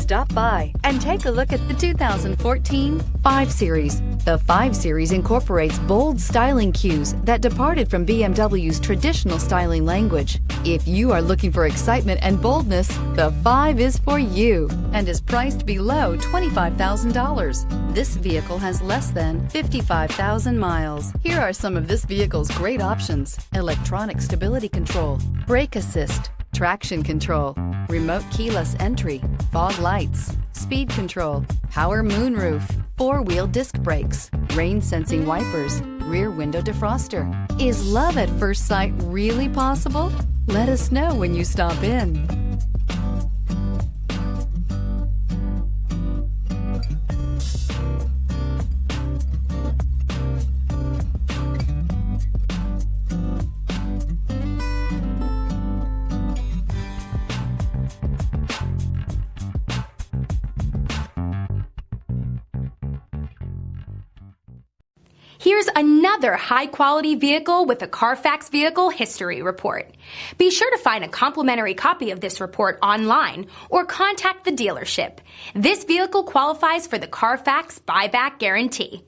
Stop by and take a look at the 2014 5 Series. The 5 Series incorporates bold styling cues that departed from BMW's traditional styling language. If you are looking for excitement and boldness, the 5 is for you and is priced below $25,000. This vehicle has less than 55,000 miles. Here are some of this vehicle's great options: electronic stability control, brake assist, traction control, remote keyless entry, fog lights, speed control, power moonroof, 4-wheel disc brakes, rain sensing wipers, rear window defroster. Is love at first sight really possible? Let us know when you stop in. Here's another high-quality vehicle with a Carfax Vehicle History Report. Be sure to find a complimentary copy of this report online or contact the dealership. This vehicle qualifies for the Carfax Buyback Guarantee.